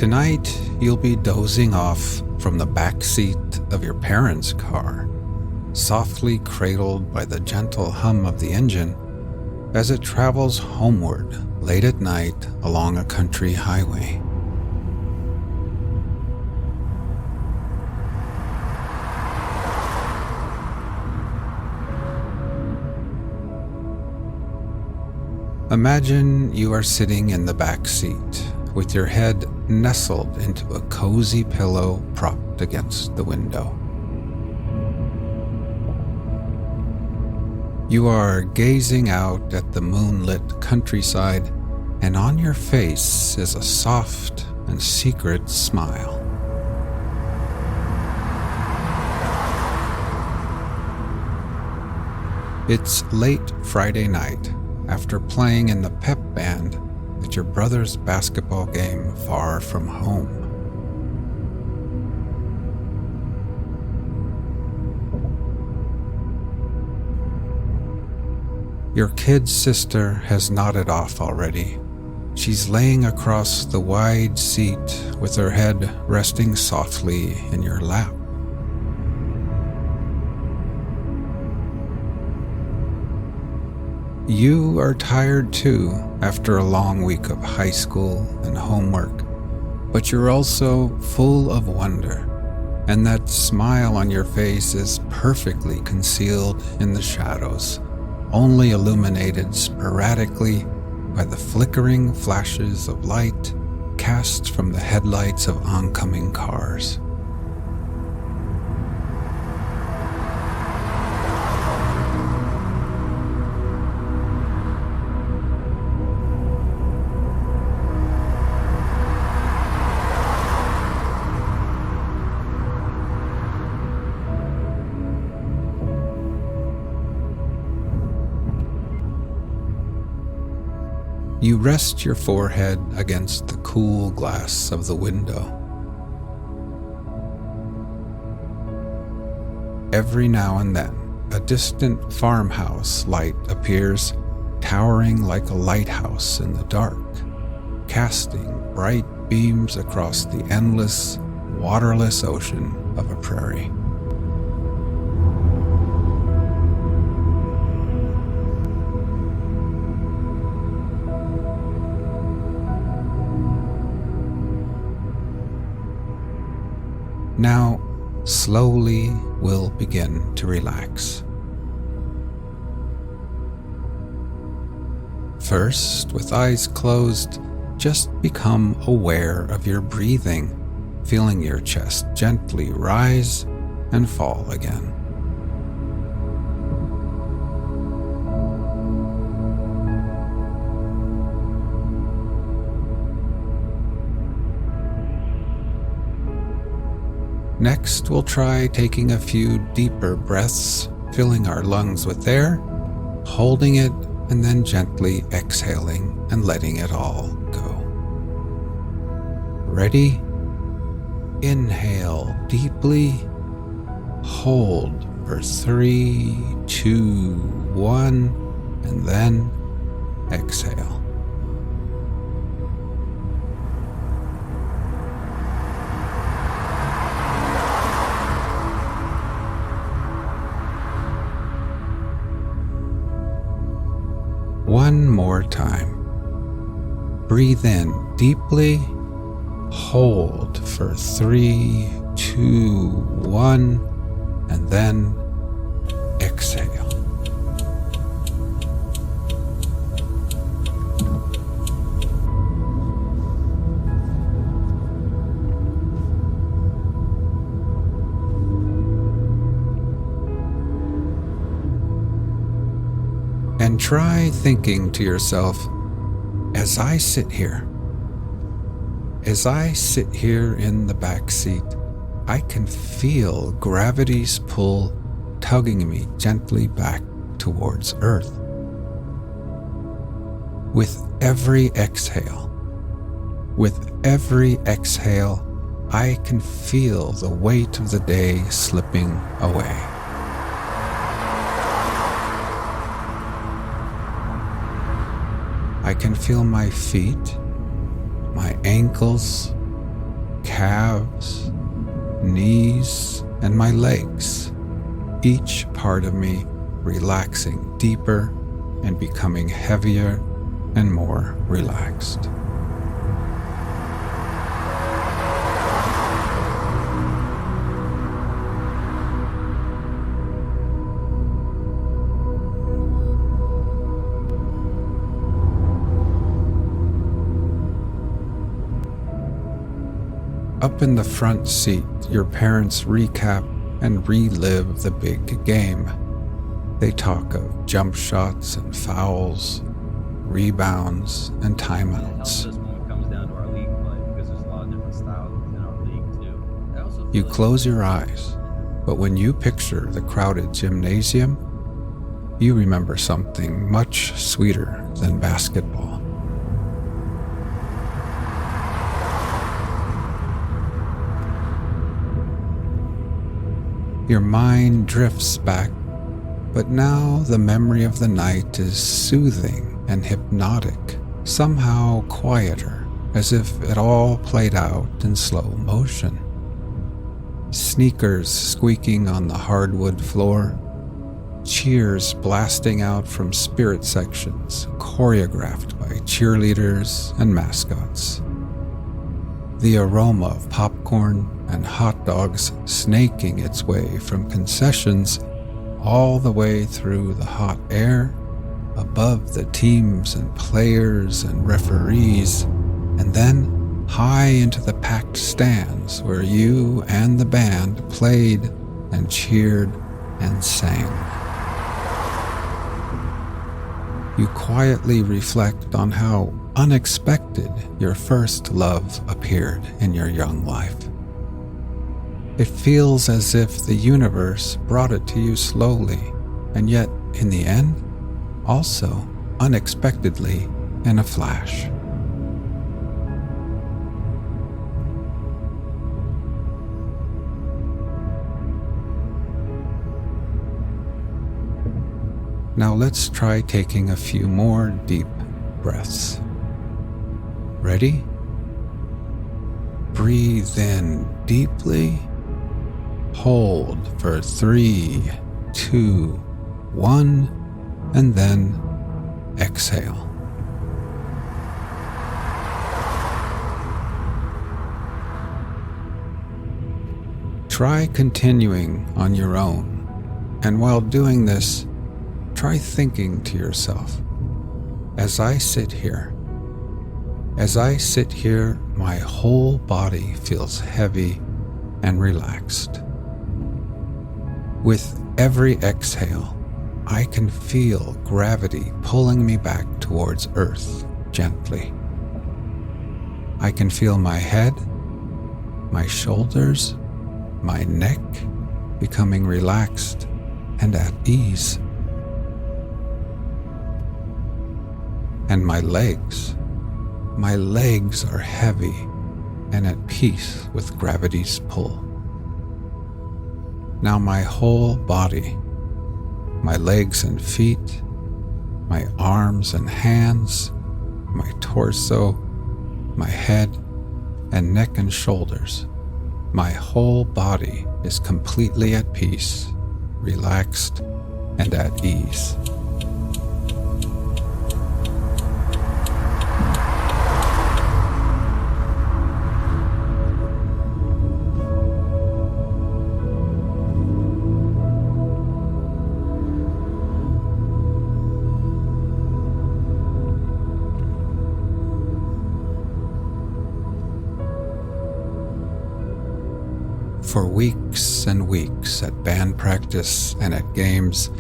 Tonight, you'll be dozing off from the backseat of your parents' car, softly cradled by the gentle hum of the engine as it travels homeward late at night along a country highway. Imagine you are sitting in the back seat with your head nestled into a cozy pillow propped against the window. You are gazing out at the moonlit countryside, and on your face is a soft and secret smile. It's late Friday night, after playing in the pep band at your brother's basketball game far from home. Your kid's sister has nodded off already. She's laying across the wide seat with her head resting softly in your lap. You are tired too after a long week of high school and homework, but you're also full of wonder, and that smile on your face is perfectly concealed in the shadows, only illuminated sporadically by the flickering flashes of light cast from the headlights of oncoming cars. You rest your forehead against the cool glass of the window. Every now and then, a distant farmhouse light appears, towering like a lighthouse in the dark, casting bright beams across the endless, waterless ocean of a prairie. Now, slowly we'll begin to relax. First, with eyes closed, just become aware of your breathing, feeling your chest gently rise and fall again. Next, we'll try taking a few deeper breaths, filling our lungs with air, holding it, and then gently exhaling and letting it all go. Ready? Inhale deeply, hold for 3, 2, 1, and then exhale. One more time. Breathe in deeply, hold for 3, 2, 1, and then exhale. And try thinking to yourself, as I sit here in the back seat, I can feel gravity's pull tugging me gently back towards Earth. With every exhale, I can feel the weight of the day slipping away. I can feel my feet, my ankles, calves, knees, and my legs, each part of me relaxing deeper and becoming heavier and more relaxed. Up in the front seat, your parents recap and relive the big game. They talk of jump shots and fouls, rebounds and timeouts. You close your eyes, but when you picture the crowded gymnasium, you remember something much sweeter than basketball. Your mind drifts back, but now the memory of the night is soothing and hypnotic, somehow quieter, as if it all played out in slow motion. Sneakers squeaking on the hardwood floor, cheers blasting out from spirit sections choreographed by cheerleaders and mascots. The aroma of popcorn and hot dogs snaking its way from concessions all the way through the hot air, above the teams and players and referees, and then high into the packed stands where you and the band played and cheered and sang. You quietly reflect on how unexpected your first love appeared in your young life. It feels as if the universe brought it to you slowly, and yet, in the end, also unexpectedly in a flash. Now let's try taking a few more deep breaths. Ready? Breathe in deeply. Hold for 3, 2, 1, and then exhale. Try continuing on your own, and while doing this, try thinking to yourself, as I sit here, my whole body feels heavy and relaxed. With every exhale, I can feel gravity pulling me back towards Earth gently. I can feel my head, my shoulders, my neck becoming relaxed and at ease. And my legs are heavy and at peace with gravity's pull. Now my whole body, my legs and feet, my arms and hands, my torso, my head and neck and shoulders, my whole body is completely at peace, relaxed, and at ease. For weeks and weeks at band practice and at games,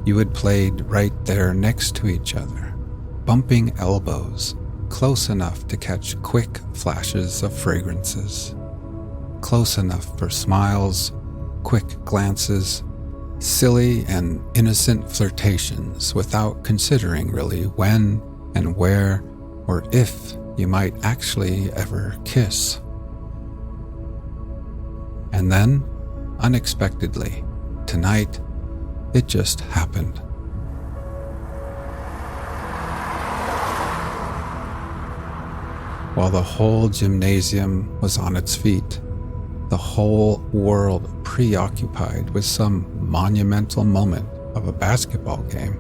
you had played right there next to each other, bumping elbows, close enough to catch quick flashes of fragrances, close enough for smiles, quick glances, silly and innocent flirtations without considering really when and where or if you might actually ever kiss. And then, unexpectedly, tonight, it just happened. while the whole gymnasium was on its feet, the whole world preoccupied with some monumental moment of a basketball game.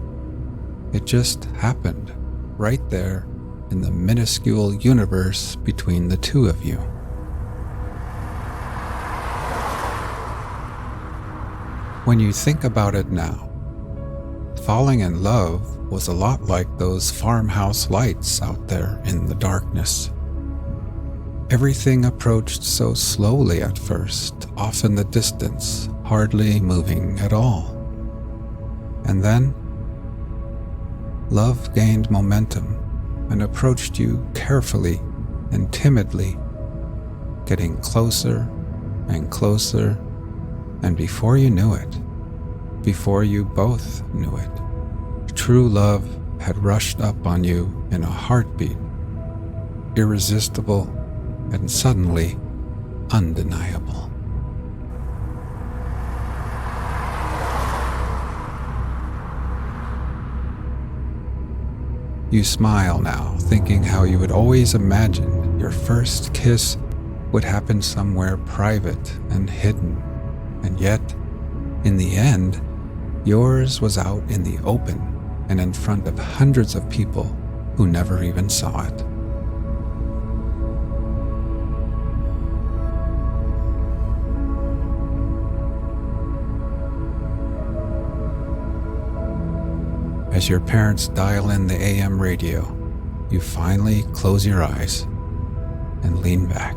It just happened right there in the minuscule universe between the two of you. When you think about it now, falling in love was a lot like those farmhouse lights out there in the darkness. Everything approached so slowly at first, off in the distance, hardly moving at all. And then, love gained momentum and approached you carefully and timidly, getting closer and closer, and before you knew it, before you both knew it, true love had rushed up on you in a heartbeat, irresistible and suddenly undeniable. You smile now, thinking how you had always imagined your first kiss would happen somewhere private and hidden, and yet, in the end, yours was out in the open and in front of hundreds of people who never even saw it. As your parents dial in the AM radio, you finally close your eyes and lean back.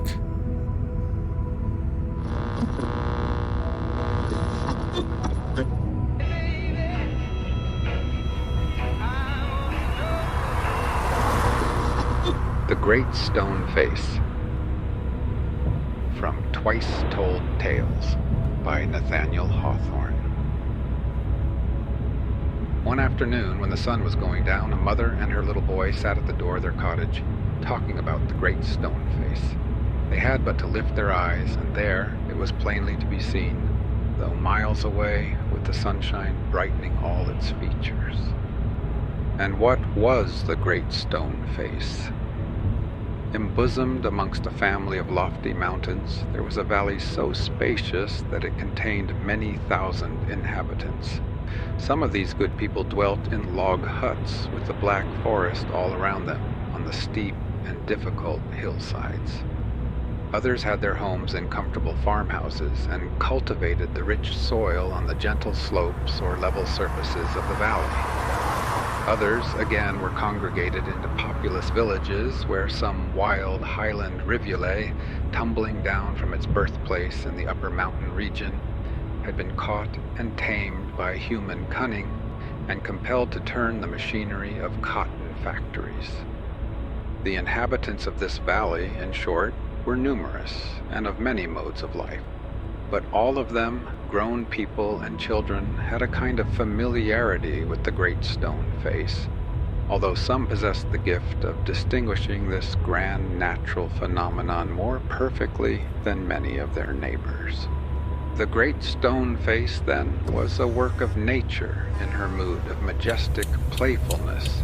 The Great Stone Face, from Twice Told Tales by Nathaniel Hawthorne. One afternoon, when the sun was going down, a mother and her little boy sat at the door of their cottage, talking about the Great Stone Face. They had but to lift their eyes, and there it was plainly to be seen, though miles away, with the sunshine brightening all its features. And what was the Great Stone Face? Embosomed amongst a family of lofty mountains, there was a valley so spacious that it contained many thousand inhabitants. Some of these good people dwelt in log huts with the black forest all around them on the steep and difficult hillsides. Others had their homes in comfortable farmhouses and cultivated the rich soil on the gentle slopes or level surfaces of the valley. Others, again, were congregated into populous villages where some wild highland rivulet, tumbling down from its birthplace in the upper mountain region, had been caught and tamed by human cunning and compelled to turn the machinery of cotton factories. The inhabitants of this valley, in short, were numerous and of many modes of life, but all of them, grown people and children, had a kind of familiarity with the Great Stone Face, although some possessed the gift of distinguishing this grand natural phenomenon more perfectly than many of their neighbors. The Great Stone Face, then, was a work of nature in her mood of majestic playfulness,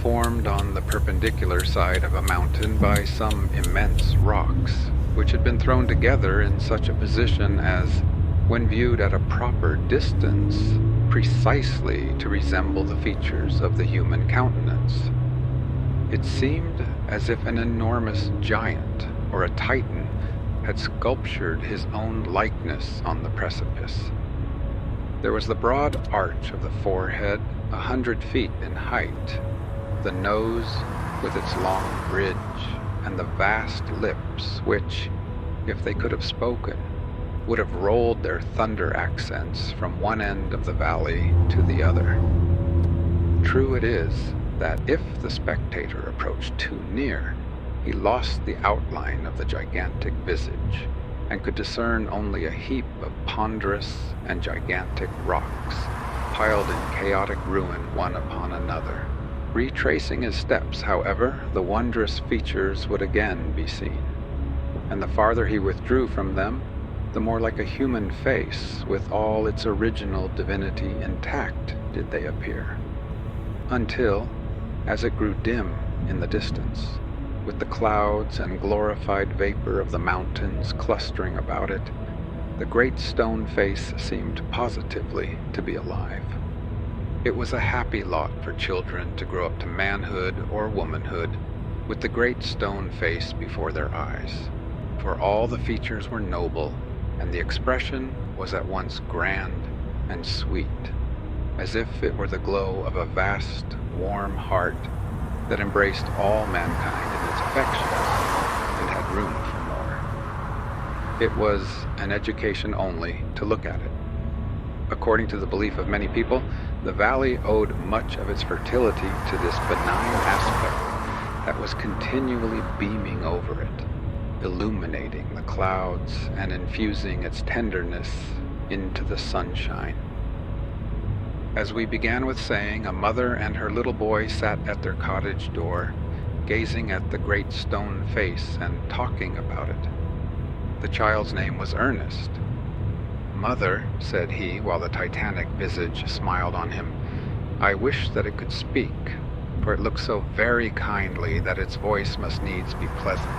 formed on the perpendicular side of a mountain by some immense rocks, which had been thrown together in such a position as, when viewed at a proper distance, precisely to resemble the features of the human countenance. It seemed as if an enormous giant or a titan had sculptured his own likeness on the precipice. There was the broad arch of the forehead, 100 feet in height, the nose with its long bridge, and the vast lips which, if they could have spoken, would have rolled their thunder accents from one end of the valley to the other. True it is that if the spectator approached too near, he lost the outline of the gigantic visage, and could discern only a heap of ponderous and gigantic rocks, piled in chaotic ruin one upon another. Retracing his steps, however, the wondrous features would again be seen, and the farther he withdrew from them, the more like a human face, with all its original divinity intact, did they appear, until, as it grew dim in the distance, with the clouds and glorified vapor of the mountains clustering about it, the great stone face seemed positively to be alive. It was a happy lot for children to grow up to manhood or womanhood with the great stone face before their eyes, for all the features were noble, and the expression was at once grand and sweet, as if it were the glow of a vast, warm heart that embraced all mankind in its affections and had room for more. It was an education only to look at it. According to the belief of many people, the valley owed much of its fertility to this benign aspect that was continually beaming over it, illuminating the clouds and infusing its tenderness into the sunshine. As we began with saying, a mother and her little boy sat at their cottage door, gazing at the great stone face and talking about it. The child's name was Ernest. "Mother," said he, while the titanic visage smiled on him, "I wish that it could speak, for it looks so very kindly that its voice must needs be pleasant.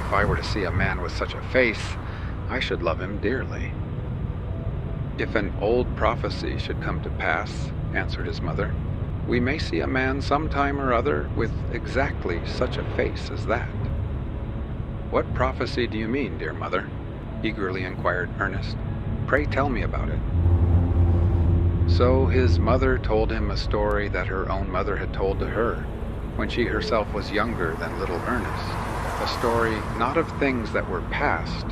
If I were to see a man with such a face, I should love him dearly." "If an old prophecy should come to pass," answered his mother, "we may see a man sometime or other with exactly such a face as that." "What prophecy do you mean, dear mother?" eagerly inquired Ernest. "Pray tell me about it." So his mother told him a story that her own mother had told to her when she herself was younger than little Ernest, a story not of things that were past,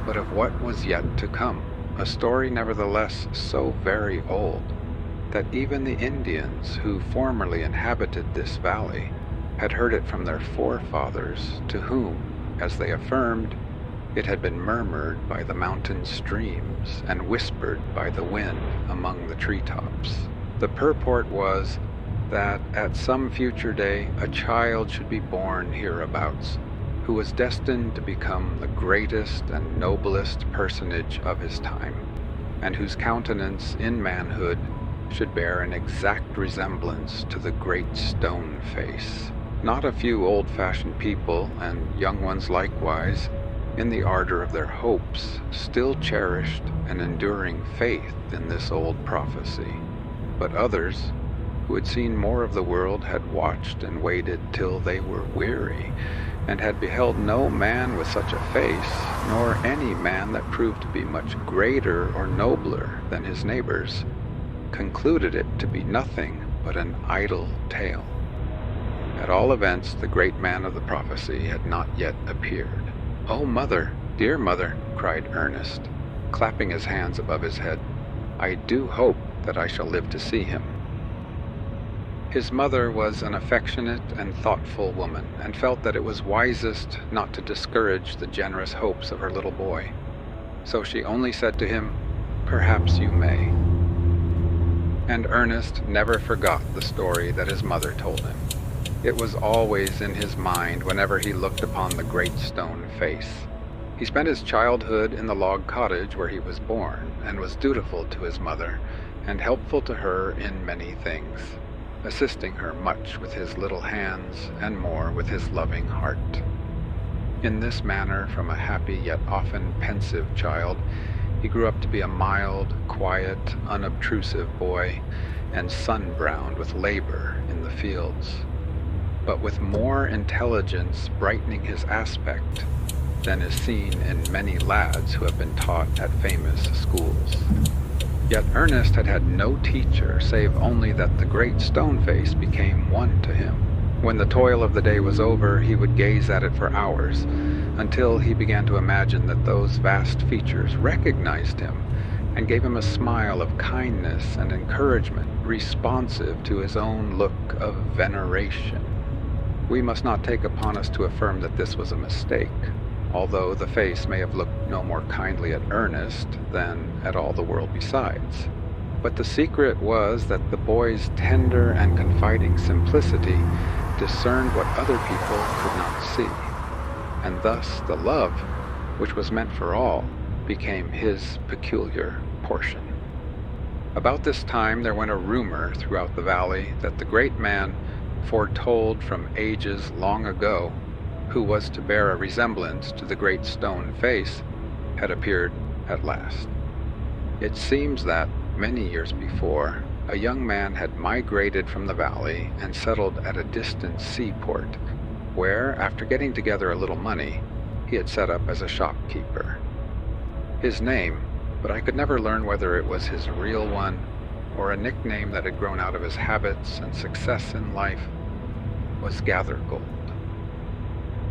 but of what was yet to come. A story nevertheless so very old that even the Indians who formerly inhabited this valley had heard it from their forefathers, to whom, as they affirmed, it had been murmured by the mountain streams and whispered by the wind among the treetops. The purport was that at some future day a child should be born hereabouts, who was destined to become the greatest and noblest personage of his time, and whose countenance in manhood should bear an exact resemblance to the great stone face. Not a few old-fashioned people, and young ones likewise, in the ardor of their hopes, still cherished an enduring faith in this old prophecy, but others, who had seen more of the world, had watched and waited till they were weary, and had beheld no man with such a face, nor any man that proved to be much greater or nobler than his neighbors, concluded it to be nothing but an idle tale. At all events, the great man of the prophecy had not yet appeared. "Oh, mother, dear mother," cried Ernest, clapping his hands above his head, "I do hope that I shall live to see him." His mother was an affectionate and thoughtful woman, and felt that it was wisest not to discourage the generous hopes of her little boy. So she only said to him, "Perhaps you may." And Ernest never forgot the story that his mother told him. It was always in his mind whenever he looked upon the great stone face. He spent his childhood in the log cottage where he was born, and was dutiful to his mother, and helpful to her in many things, assisting her much with his little hands and more with his loving heart. In this manner, from a happy yet often pensive child, he grew up to be a mild, quiet, unobtrusive boy, and sun-browned with labor in the fields, but with more intelligence brightening his aspect than is seen in many lads who have been taught at famous schools. Yet Ernest had had no teacher, save only that the great stone face became one to him. When the toil of the day was over, he would gaze at it for hours, until he began to imagine that those vast features recognized him, and gave him a smile of kindness and encouragement responsive to his own look of veneration. We must not take upon us to affirm that this was a mistake, although the face may have looked no more kindly at Ernest than at all the world besides. But the secret was that the boy's tender and confiding simplicity discerned what other people could not see, and thus the love, which was meant for all, became his peculiar portion. About this time there went a rumor throughout the valley that the great man, foretold from ages long ago, who was to bear a resemblance to the great stone face, had appeared at last. It seems that, many years before, a young man had migrated from the valley and settled at a distant seaport, where, after getting together a little money, he had set up as a shopkeeper. His name, but I could never learn whether it was his real one or a nickname that had grown out of his habits and success in life, was Gathergold.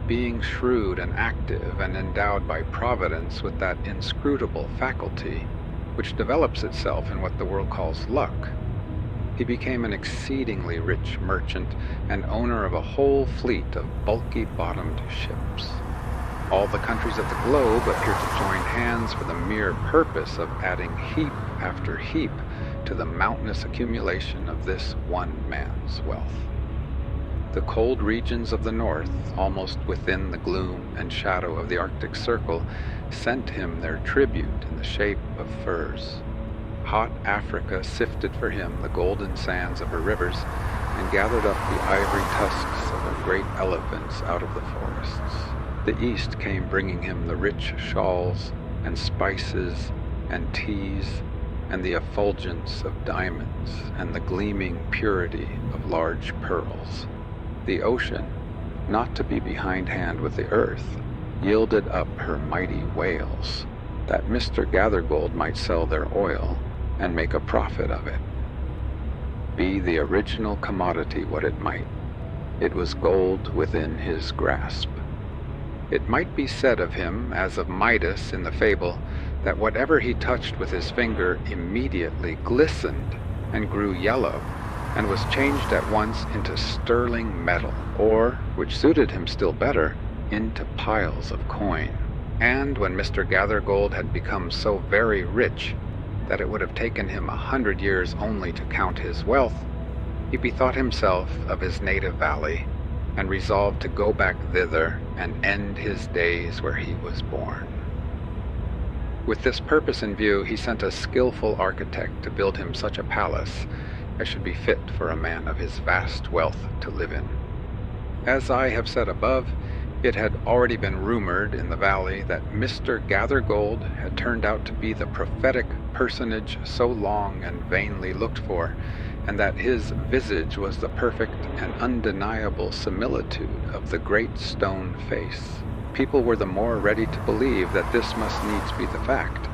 Being shrewd and active and endowed by Providence with that inscrutable faculty which develops itself in what the world calls luck, he became an exceedingly rich merchant and owner of a whole fleet of bulky-bottomed ships. All the countries of the globe appear to join hands for the mere purpose of adding heap after heap to the mountainous accumulation of this one man's wealth. The cold regions of the north, almost within the gloom and shadow of the Arctic Circle, sent him their tribute in the shape of furs. Hot Africa sifted for him the golden sands of her rivers and gathered up the ivory tusks of her great elephants out of the forests. The East came bringing him the rich shawls and spices and teas and the effulgence of diamonds and the gleaming purity of large pearls. The ocean, not to be behindhand with the earth, yielded up her mighty whales, that Mr. Gathergold might sell their oil and make a profit of it. Be the original commodity what it might, it was gold within his grasp. It might be said of him, as of Midas in the fable, that whatever he touched with his finger immediately glistened and grew yellow, and was changed at once into sterling metal, or, which suited him still better, into piles of coin. And when Mr. Gathergold had become so very rich that it would have taken him 100 years only to count his wealth, he bethought himself of his native valley, and resolved to go back thither and end his days where he was born. With this purpose in view, he sent a skillful architect to build him such a palace as should be fit for a man of his vast wealth to live in. As I have said above, it had already been rumored in the valley that Mr. Gathergold had turned out to be the prophetic personage so long and vainly looked for, and that his visage was the perfect and undeniable similitude of the great stone face. People were the more ready to believe that this must needs be the fact,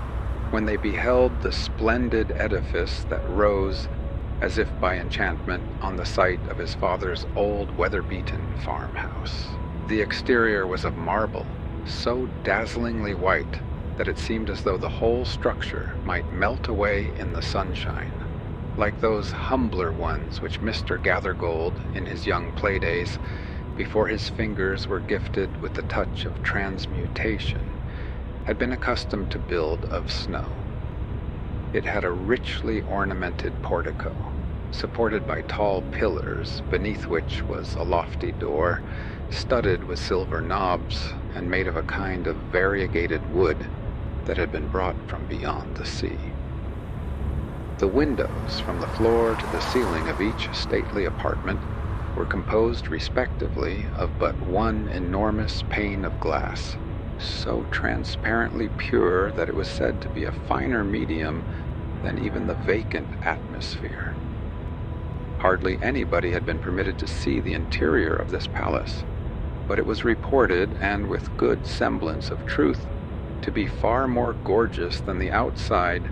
when they beheld the splendid edifice that rose, as if by enchantment, on the site of his father's old weather-beaten farmhouse. The exterior was of marble, so dazzlingly white that it seemed as though the whole structure might melt away in the sunshine, like those humbler ones which Mr. Gathergold, in his young playdays, before his fingers were gifted with the touch of transmutation, had been accustomed to build of snow. It had a richly ornamented portico, supported by tall pillars, beneath which was a lofty door, studded with silver knobs, and made of a kind of variegated wood that had been brought from beyond the sea. The windows from the floor to the ceiling of each stately apartment were composed respectively of but one enormous pane of glass, so transparently pure that it was said to be a finer medium than even the vacant atmosphere. Hardly anybody had been permitted to see the interior of this palace, but it was reported, and with good semblance of truth, to be far more gorgeous than the outside,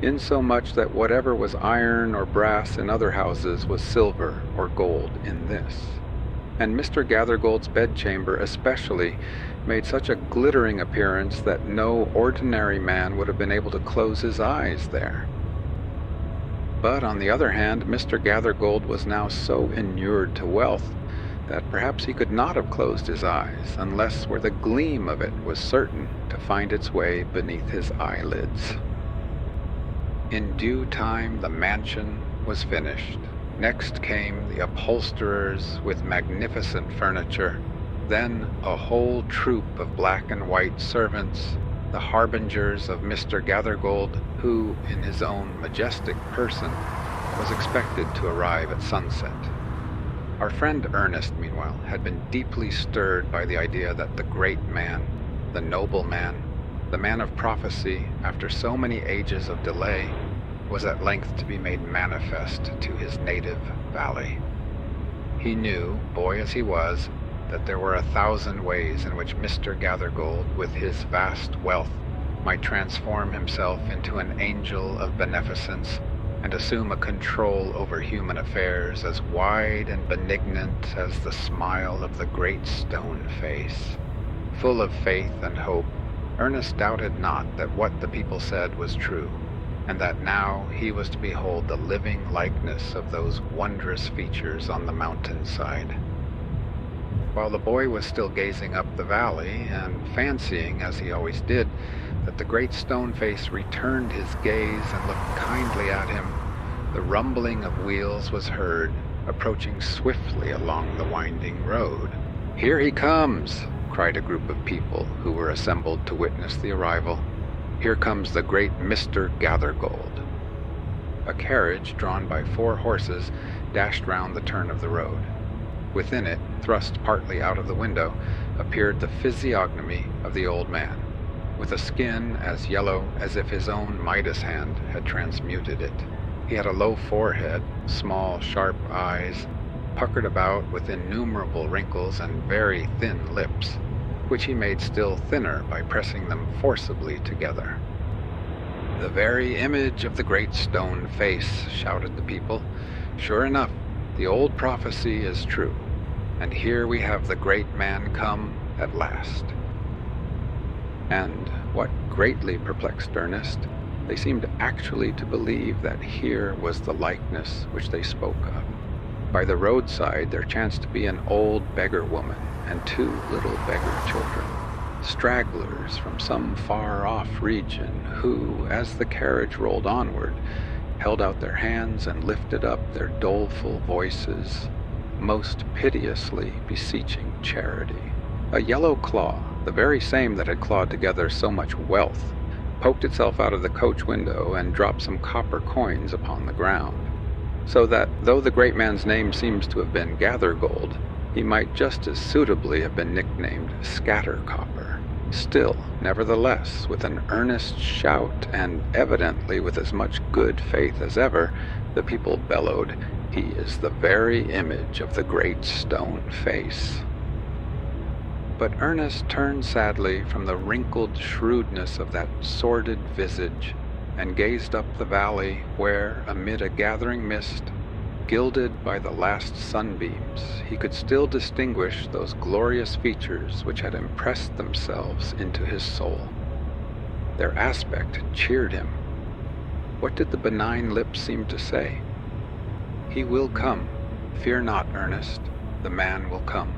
insomuch that whatever was iron or brass in other houses was silver or gold in this. And Mr. Gathergold's bedchamber especially made such a glittering appearance that no ordinary man would have been able to close his eyes there. But on the other hand, Mr. Gathergold was now so inured to wealth that perhaps he could not have closed his eyes unless where the gleam of it was certain to find its way beneath his eyelids. In due time the mansion was finished. Next came the upholsterers with magnificent furniture, then a whole troop of black and white servants, the harbingers of Mr. Gathergold, who, in his own majestic person, was expected to arrive at sunset. Our friend Ernest, meanwhile, had been deeply stirred by the idea that the great man, the noble man, the man of prophecy, after so many ages of delay, was at length to be made manifest to his native valley. He knew, boy as he was, that there were 1,000 ways in which Mr. Gathergold, with his vast wealth, might transform himself into an angel of beneficence and assume a control over human affairs as wide and benignant as the smile of the great stone face. Full of faith and hope, Ernest doubted not that what the people said was true, and that now he was to behold the living likeness of those wondrous features on the mountainside. While the boy was still gazing up the valley, and fancying, as he always did, that the great stone face returned his gaze and looked kindly at him, the rumbling of wheels was heard, approaching swiftly along the winding road. "Here he comes!" cried a group of people who were assembled to witness the arrival. "Here comes the great Mr. Gathergold." A carriage drawn by 4 horses dashed round the turn of the road. Within it, thrust partly out of the window, appeared the physiognomy of the old man, with a skin as yellow as if his own Midas hand had transmuted it. He had a low forehead, small, sharp eyes, puckered about with innumerable wrinkles, and very thin lips, which he made still thinner by pressing them forcibly together. "The very image of the great stone face," shouted the people. "Sure enough, the old prophecy is true, and here we have the great man come at last." And what greatly perplexed Ernest, they seemed actually to believe that here was the likeness which they spoke of. By the roadside there chanced to be an old beggar woman and 2 little beggar children, stragglers from some far-off region, who, as the carriage rolled onward, held out their hands and lifted up their doleful voices, most piteously beseeching charity. A yellow claw, the very same that had clawed together so much wealth, poked itself out of the coach window and dropped some copper coins upon the ground, so that, though the great man's name seems to have been Gathergold, he might just as suitably have been nicknamed Scattercopper. Still, nevertheless, with an earnest shout, and evidently with as much good faith as ever, the people bellowed, "He is the very image of the great stone face." But Ernest turned sadly from the wrinkled shrewdness of that sordid visage, and gazed up the valley where, amid a gathering mist, gilded by the last sunbeams, he could still distinguish those glorious features which had impressed themselves into his soul. Their aspect cheered him. What did the benign lips seem to say? "He will come. Fear not, Ernest. The man will come."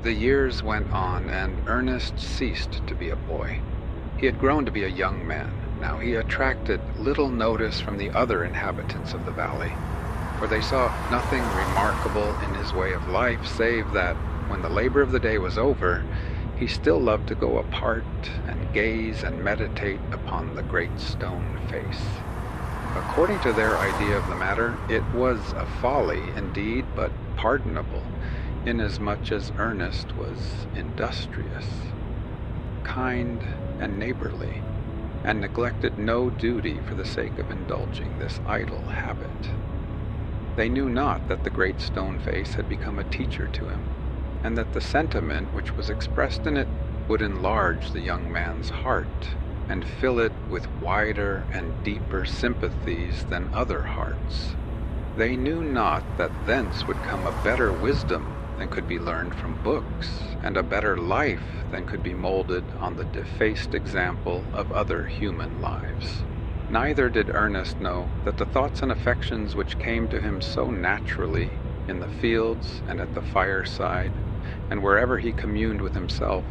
The years went on, and Ernest ceased to be a boy. He had grown to be a young man. Now he attracted little notice from the other inhabitants of the valley, for they saw nothing remarkable in his way of life, save that, when the labor of the day was over, he still loved to go apart and gaze and meditate upon the great stone face. According to their idea of the matter, it was a folly indeed, but pardonable, inasmuch as Ernest was industrious, kind, and neighborly, and neglected no duty for the sake of indulging this idle habit. They knew not that the great stone face had become a teacher to him, and that the sentiment which was expressed in it would enlarge the young man's heart, and fill it with wider and deeper sympathies than other hearts. They knew not that thence would come a better wisdom than could be learned from books, and a better life than could be molded on the defaced example of other human lives. Neither did Ernest know that the thoughts and affections which came to him so naturally in the fields and at the fireside, and wherever he communed with himself,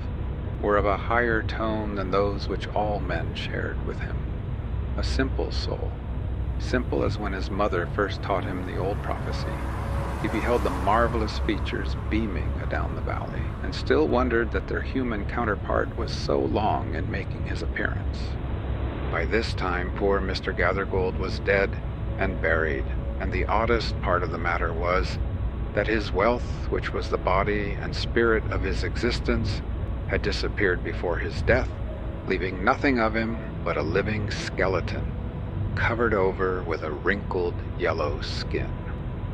were of a higher tone than those which all men shared with him. A simple soul, simple as when his mother first taught him the old prophecy, he beheld the marvelous features beaming adown the valley, and still wondered that their human counterpart was so long in making his appearance. By this time poor Mr. Gathergold was dead and buried, and the oddest part of the matter was that his wealth, which was the body and spirit of his existence, had disappeared before his death, leaving nothing of him but a living skeleton, covered over with a wrinkled yellow skin.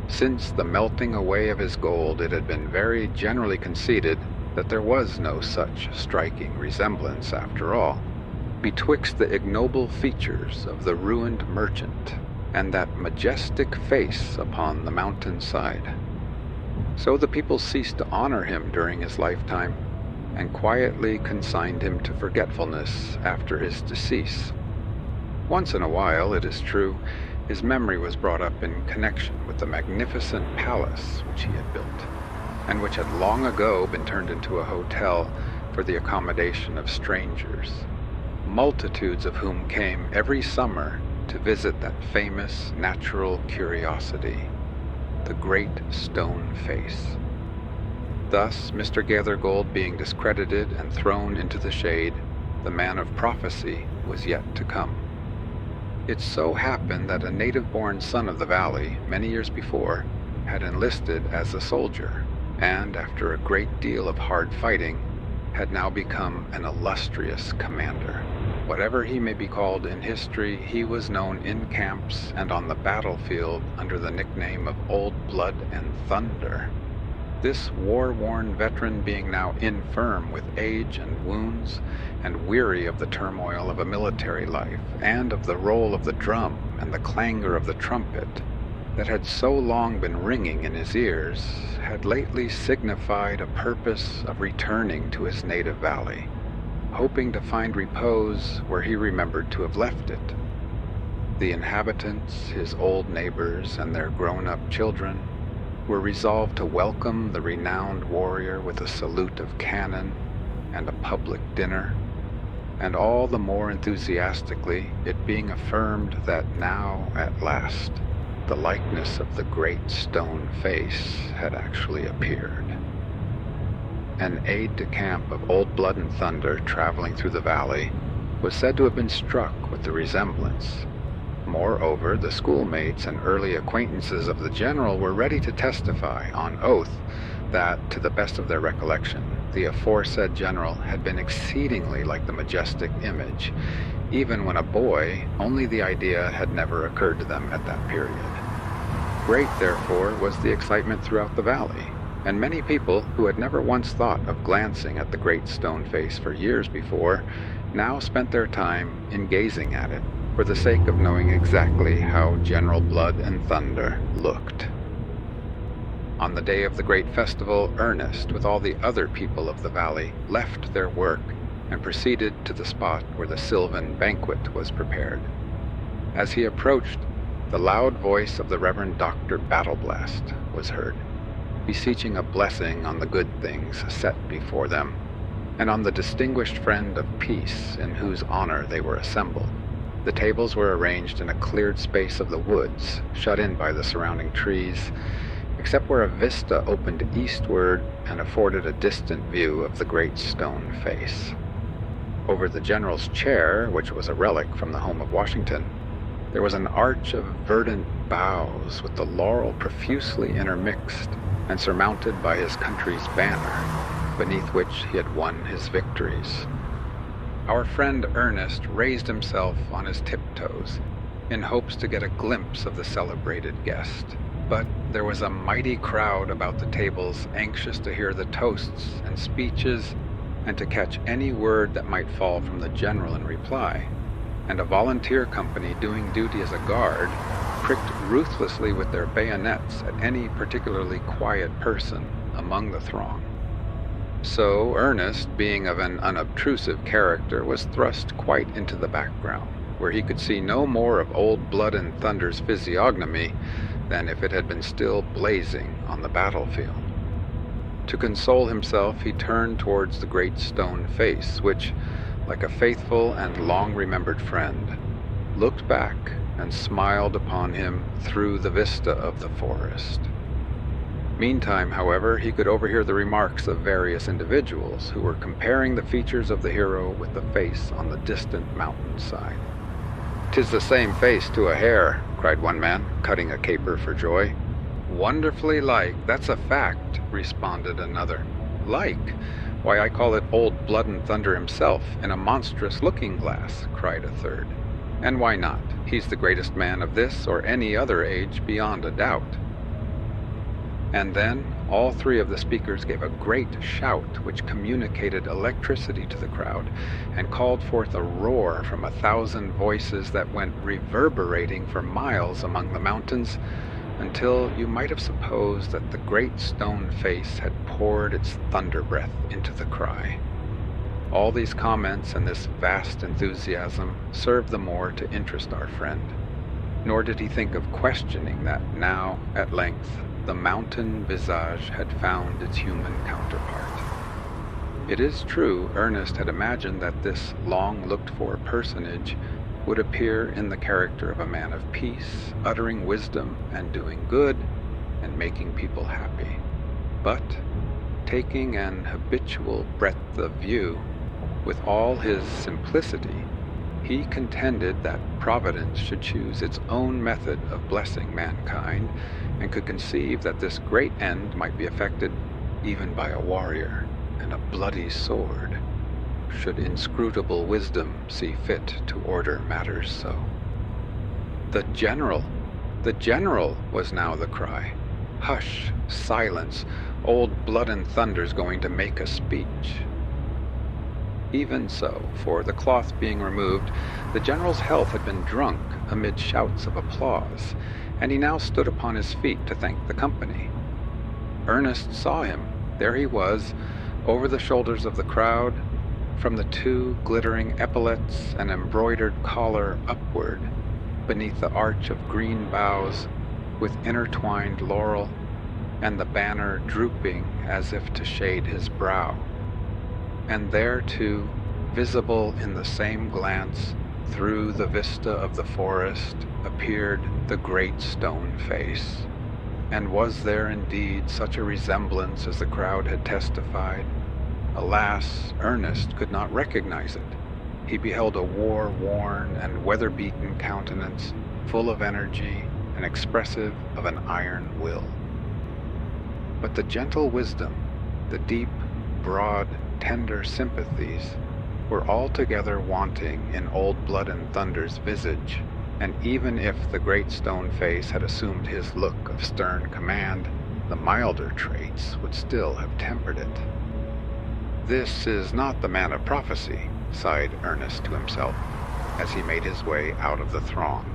Since the melting away of his gold, it had been very generally conceded that there was no such striking resemblance, after all, betwixt the ignoble features of the ruined merchant and that majestic face upon the mountainside. So the people ceased to honor him during his lifetime, and quietly consigned him to forgetfulness after his decease. Once in a while, it is true, his memory was brought up in connection with the magnificent palace which he had built, and which had long ago been turned into a hotel for the accommodation of strangers, multitudes of whom came every summer to visit that famous natural curiosity, the Great Stone Face. Thus, Mr. Gathergold being discredited and thrown into the shade, the man of prophecy was yet to come. It so happened that a native-born son of the valley, many years before, had enlisted as a soldier, and, after a great deal of hard fighting, had now become an illustrious commander. Whatever he may be called in history, he was known in camps and on the battlefield under the nickname of Old Blood and Thunder. This war-worn veteran, being now infirm with age and wounds, and weary of the turmoil of a military life, and of the roll of the drum and the clangor of the trumpet that had so long been ringing in his ears, had lately signified a purpose of returning to his native valley, hoping to find repose where he remembered to have left it. The inhabitants, his old neighbors and their grown-up children, were resolved to welcome the renowned warrior with a salute of cannon and a public dinner, and all the more enthusiastically, it being affirmed that now, at last, the likeness of the Great Stone Face had actually appeared. An aide-de-camp of Old Blood and Thunder, traveling through the valley, was said to have been struck with the resemblance. Moreover, the schoolmates and early acquaintances of the general were ready to testify on oath that, to the best of their recollection, the aforesaid general had been exceedingly like the majestic image. Even when a boy, only the idea had never occurred to them at that period. Great, therefore, was the excitement throughout the valley, and many people who had never once thought of glancing at the Great Stone Face for years before, now spent their time in gazing at it, for the sake of knowing exactly how General Blood and Thunder looked. On the day of the great festival, Ernest, with all the other people of the valley, left their work and proceeded to the spot where the sylvan banquet was prepared. As he approached, the loud voice of the Reverend Dr. Battleblast was heard, beseeching a blessing on the good things set before them, and on the distinguished friend of peace in whose honor they were assembled. The tables were arranged in a cleared space of the woods, shut in by the surrounding trees, except where a vista opened eastward and afforded a distant view of the Great Stone Face. Over the general's chair, which was a relic from the home of Washington, there was an arch of verdant boughs with the laurel profusely intermixed and surmounted by his country's banner, beneath which he had won his victories. Our friend Ernest raised himself on his tiptoes in hopes to get a glimpse of the celebrated guest, but there was a mighty crowd about the tables anxious to hear the toasts and speeches and to catch any word that might fall from the general in reply, and a volunteer company doing duty as a guard pricked ruthlessly with their bayonets at any particularly quiet person among the throng. So Ernest, being of an unobtrusive character, was thrust quite into the background, where he could see no more of Old Blood and Thunder's physiognomy than if it had been still blazing on the battlefield. To console himself, he turned towards the Great Stone Face, which, like a faithful and long-remembered friend, looked back and smiled upon him through the vista of the forest. Meantime, however, he could overhear the remarks of various individuals who were comparing the features of the hero with the face on the distant mountainside. "'Tis the same face to a hair," cried one man, cutting a caper for joy. "Wonderfully like, that's a fact," responded another. "Like? Why, I call it old Blood and Thunder himself in a monstrous looking-glass," cried a third. "And why not? He's the greatest man of this or any other age beyond a doubt." And then all three of the speakers gave a great shout which communicated electricity to the crowd and called forth a roar from 1,000 voices that went reverberating for miles among the mountains, until you might have supposed that the great stone face had poured its thunder breath into the cry. All these comments and this vast enthusiasm served the more to interest our friend, nor did he think of questioning that now, at length, the mountain visage had found its human counterpart. It is true, Ernest had imagined that this long-looked-for personage would appear in the character of a man of peace, uttering wisdom and doing good, and making people happy. But, taking an habitual breadth of view, with all his simplicity, he contended that Providence should choose its own method of blessing mankind, and could conceive that this great end might be effected even by a warrior and a bloody sword, should inscrutable wisdom see fit to order matters so. "The General! The General!" was now the cry. "Hush! Silence! Old Blood and Thunder's going to make a speech." Even so, for the cloth being removed, the General's health had been drunk amid shouts of applause, and he now stood upon his feet to thank the company. Ernest saw him. There he was, over the shoulders of the crowd, from the 2 glittering epaulets and embroidered collar upward, beneath the arch of green boughs, with intertwined laurel, and the banner drooping as if to shade his brow. And there, too, visible in the same glance, through the vista of the forest, appeared the great stone face. And was there indeed such a resemblance as the crowd had testified? Alas, Ernest could not recognize it. He beheld a war-worn and weather-beaten countenance, full of energy and expressive of an iron will. But the gentle wisdom, the deep, broad, tender sympathies were altogether wanting in old Blood and Thunder's visage, and even if the great stone face had assumed his look of stern command, the milder traits would still have tempered it. "This is not the man of prophecy," sighed Ernest to himself, as he made his way out of the throng.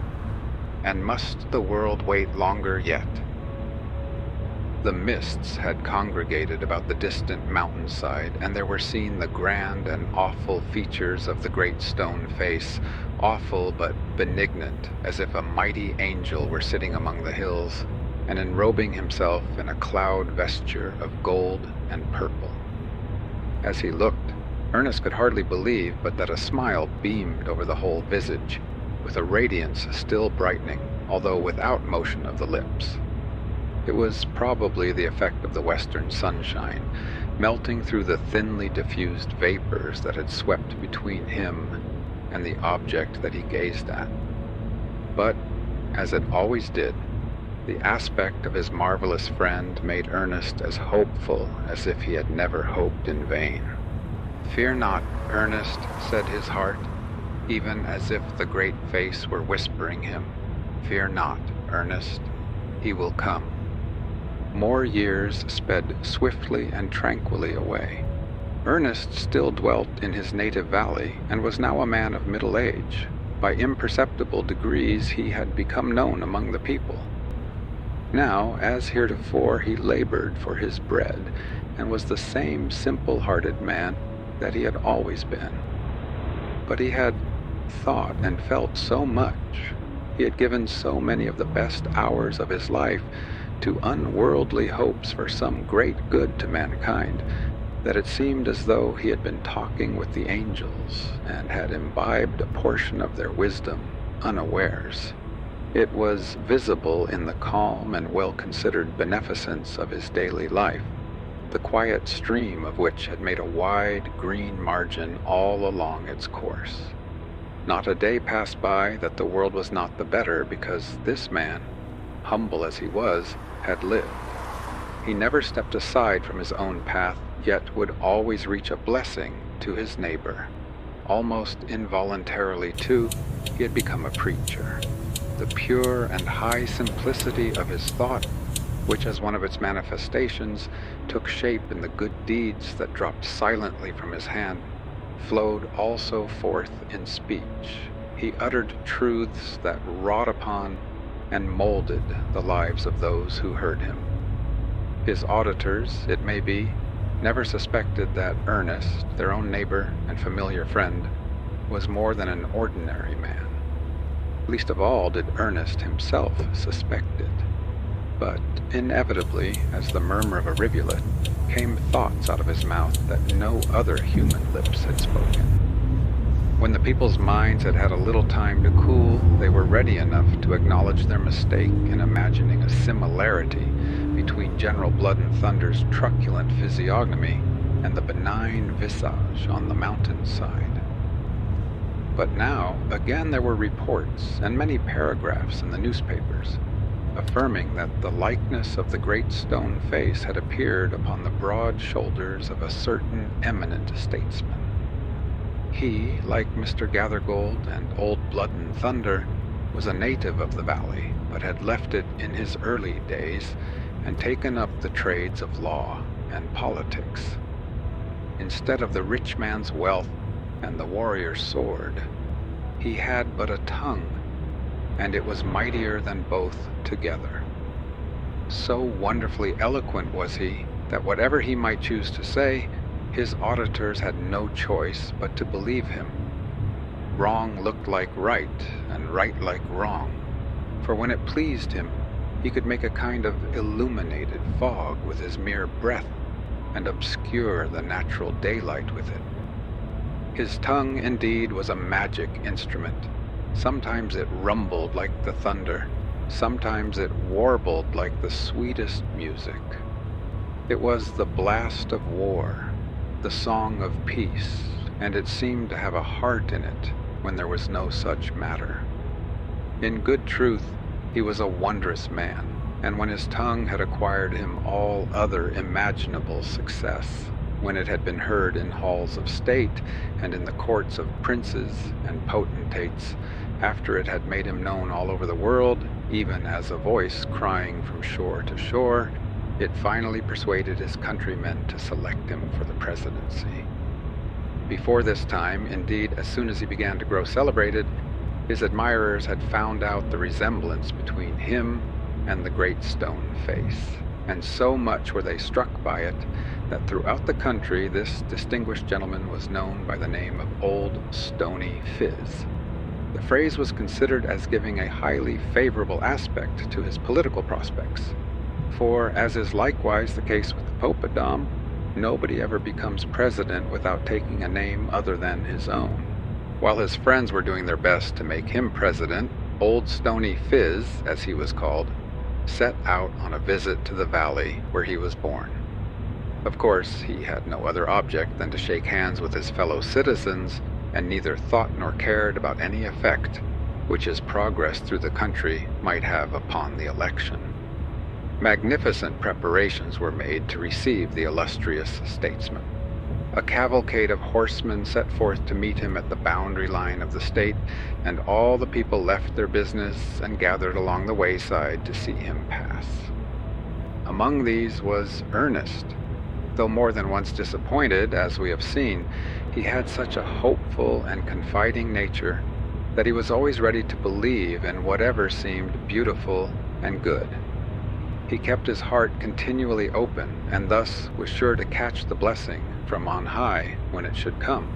"And must the world wait longer yet?" The mists had congregated about the distant mountainside, and there were seen the grand and awful features of the great stone face, awful but benignant, as if a mighty angel were sitting among the hills, and enrobing himself in a cloud vesture of gold and purple. As he looked, Ernest could hardly believe but that a smile beamed over the whole visage, with a radiance still brightening, although without motion of the lips. It was probably the effect of the western sunshine, melting through the thinly diffused vapors that had swept between him and the object that he gazed at. But, as it always did, the aspect of his marvelous friend made Ernest as hopeful as if he had never hoped in vain. "Fear not, Ernest," said his heart, even as if the great face were whispering him. "Fear not, Ernest, he will come." More years sped swiftly and tranquilly away. Ernest still dwelt in his native valley, and was now a man of middle age. By imperceptible degrees he had become known among the people. Now, as heretofore, he labored for his bread, and was the same simple-hearted man that he had always been. But he had thought and felt so much, he had given so many of the best hours of his life to unworldly hopes for some great good to mankind, that it seemed as though he had been talking with the angels, and had imbibed a portion of their wisdom unawares. It was visible in the calm and well-considered beneficence of his daily life, the quiet stream of which had made a wide green margin all along its course. Not a day passed by that the world was not the better because this man, humble as he was, had lived. He never stepped aside from his own path, yet would always reach a blessing to his neighbor. Almost involuntarily, too, he had become a preacher. The pure and high simplicity of his thought, which as one of its manifestations took shape in the good deeds that dropped silently from his hand, flowed also forth in speech. He uttered truths that wrought upon and molded the lives of those who heard him. His auditors, it may be, never suspected that Ernest, their own neighbor and familiar friend, was more than an ordinary man. Least of all did Ernest himself suspect it. But inevitably, as the murmur of a rivulet, came thoughts out of his mouth that no other human lips had spoken. When the people's minds had had a little time to cool, they were ready enough to acknowledge their mistake in imagining a similarity between General Blood and Thunder's truculent physiognomy and the benign visage on the mountainside. But now, again there were reports and many paragraphs in the newspapers, affirming that the likeness of the great stone face had appeared upon the broad shoulders of a certain eminent statesman. He, like Mr. Gathergold and Old Blood and Thunder, was a native of the valley, but had left it in his early days and taken up the trades of law and politics. Instead of the rich man's wealth and the warrior's sword, he had but a tongue, and it was mightier than both together. So wonderfully eloquent was he that whatever he might choose to say, his auditors had no choice but to believe him. Wrong looked like right, and right like wrong, for when it pleased him, he could make a kind of illuminated fog with his mere breath, and obscure the natural daylight with it. His tongue, indeed, was a magic instrument. Sometimes it rumbled like the thunder, sometimes it warbled like the sweetest music. It was the blast of war, the song of peace, and it seemed to have a heart in it when there was no such matter. In good truth, he was a wondrous man, and when his tongue had acquired him all other imaginable success, when it had been heard in halls of state and in the courts of princes and potentates, after it had made him known all over the world, even as a voice crying from shore to shore, it finally persuaded his countrymen to select him for the presidency. Before this time, indeed, as soon as he began to grow celebrated, his admirers had found out the resemblance between him and the great stone face, and so much were they struck by it that throughout the country this distinguished gentleman was known by the name of Old Stony Phiz. The phrase was considered as giving a highly favorable aspect to his political prospects, for, as is likewise the case with the Popadom, nobody ever becomes president without taking a name other than his own. While his friends were doing their best to make him president, Old Stony Phiz, as he was called, set out on a visit to the valley where he was born. Of course, he had no other object than to shake hands with his fellow citizens, and neither thought nor cared about any effect which his progress through the country might have upon the election. Magnificent preparations were made to receive the illustrious statesman. A cavalcade of horsemen set forth to meet him at the boundary line of the state, and all the people left their business and gathered along the wayside to see him pass. Among these was Ernest. Though more than once disappointed, as we have seen, he had such a hopeful and confiding nature that he was always ready to believe in whatever seemed beautiful and good. He kept his heart continually open, and thus was sure to catch the blessing from on high when it should come.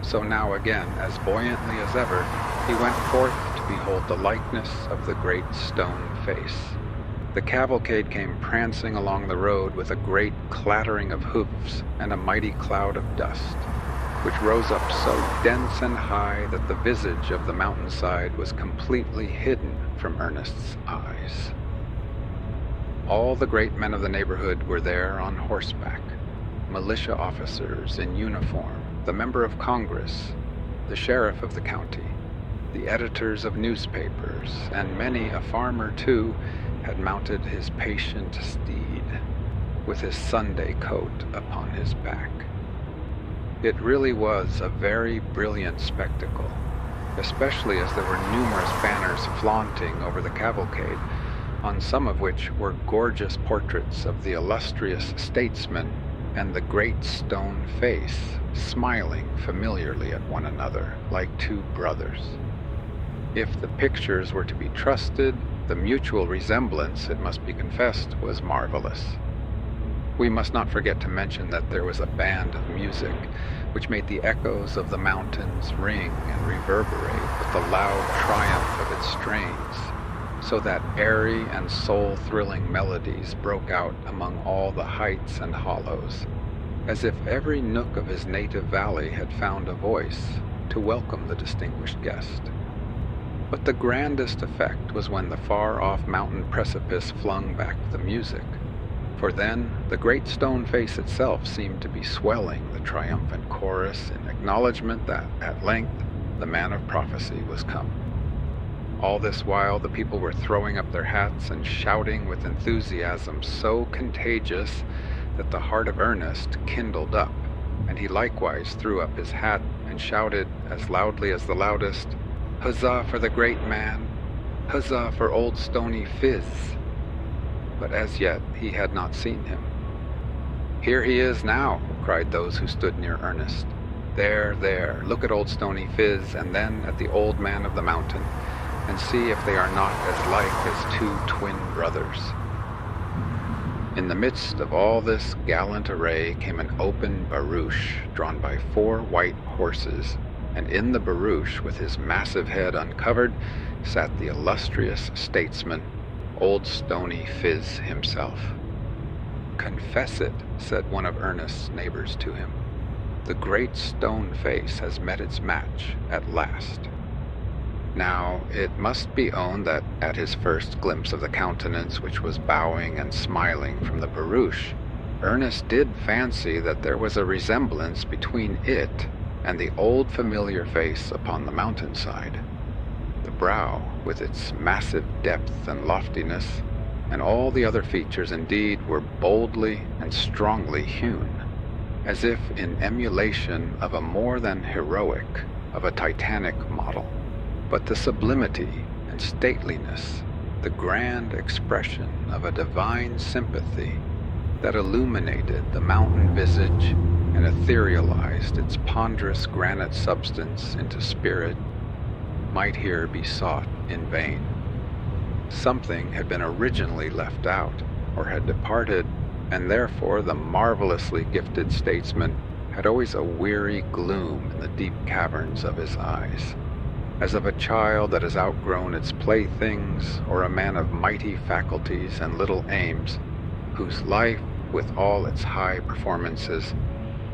So now again, as buoyantly as ever, he went forth to behold the likeness of the great stone face. The cavalcade came prancing along the road with a great clattering of hoofs and a mighty cloud of dust, which rose up so dense and high that the visage of the mountainside was completely hidden from Ernest's eyes. All the great men of the neighborhood were there on horseback, militia officers in uniform, the member of Congress, the sheriff of the county, the editors of newspapers, and many a farmer too, had mounted his patient steed, with his Sunday coat upon his back. It really was a very brilliant spectacle, especially as there were numerous banners flaunting over the cavalcade, on some of which were gorgeous portraits of the illustrious statesman and the great stone face, smiling familiarly at one another like two brothers. If the pictures were to be trusted, the mutual resemblance, it must be confessed, was marvelous. We must not forget to mention that there was a band of music which made the echoes of the mountains ring and reverberate with the loud triumph of its strains, so that airy and soul-thrilling melodies broke out among all the heights and hollows, as if every nook of his native valley had found a voice to welcome the distinguished guest. But the grandest effect was when the far-off mountain precipice flung back the music, for then the great stone face itself seemed to be swelling the triumphant chorus in acknowledgment that, at length, the man of prophecy was come. All this while the people were throwing up their hats and shouting with enthusiasm so contagious that the heart of Ernest kindled up, and he likewise threw up his hat and shouted as loudly as the loudest, "Huzzah for the great man! Huzzah for old Stony Phiz!" But as yet he had not seen him. "Here he is now," cried those who stood near Ernest. There, look at old Stony Phiz, and then at the old man of the mountain, and see if they are not as like as two twin brothers." In the midst of all this gallant array came an open barouche drawn by 4 white horses, and in the barouche, with his massive head uncovered, sat the illustrious statesman, old Stony Phiz himself. "Confess it," said one of Ernest's neighbors to him. "The great stone face has met its match at last." Now, it must be owned that at his first glimpse of the countenance which was bowing and smiling from the barouche, Ernest did fancy that there was a resemblance between it and the old familiar face upon the mountainside. The brow, with its massive depth and loftiness, and all the other features indeed, were boldly and strongly hewn, as if in emulation of a more than heroic, of a titanic model. But the sublimity and stateliness, the grand expression of a divine sympathy that illuminated the mountain visage and etherealized its ponderous granite substance into spirit, might here be sought in vain. Something had been originally left out, or had departed, and therefore the marvelously gifted statesman had always a weary gloom in the deep caverns of his eyes, as of a child that has outgrown its playthings, or a man of mighty faculties and little aims, whose life, with all its high performances,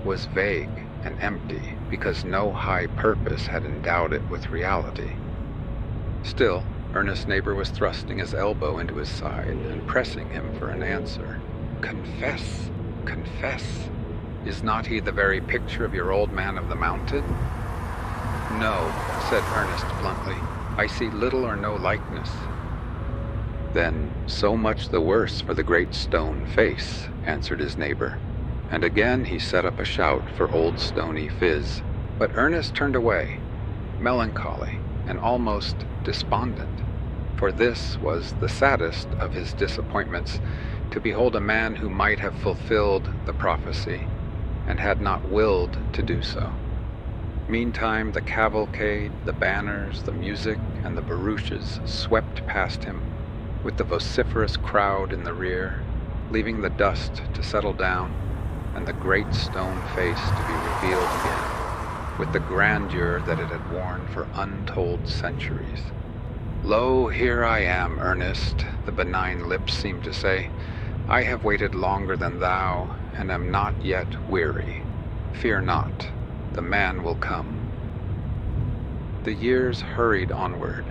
was vague and empty because no high purpose had endowed it with reality. Still, Ernest's neighbor was thrusting his elbow into his side and pressing him for an answer. "Confess, confess. Is not he the very picture of your old man of the mountain?" "No," said Ernest bluntly. "I see little or no likeness." "Then so much the worse for the great stone face," answered his neighbor. And again he set up a shout for old Stony Phiz. But Ernest turned away, melancholy and almost despondent, for this was the saddest of his disappointments, to behold a man who might have fulfilled the prophecy, and had not willed to do so. Meantime the cavalcade, the banners, the music, and the barouches swept past him, with the vociferous crowd in the rear, leaving the dust to settle down, and the great stone face to be revealed again, with the grandeur that it had worn for untold centuries. "Lo, here I am, Ernest," the benign lips seemed to say. "I have waited longer than thou, and am not yet weary. Fear not, the man will come." The years hurried onward,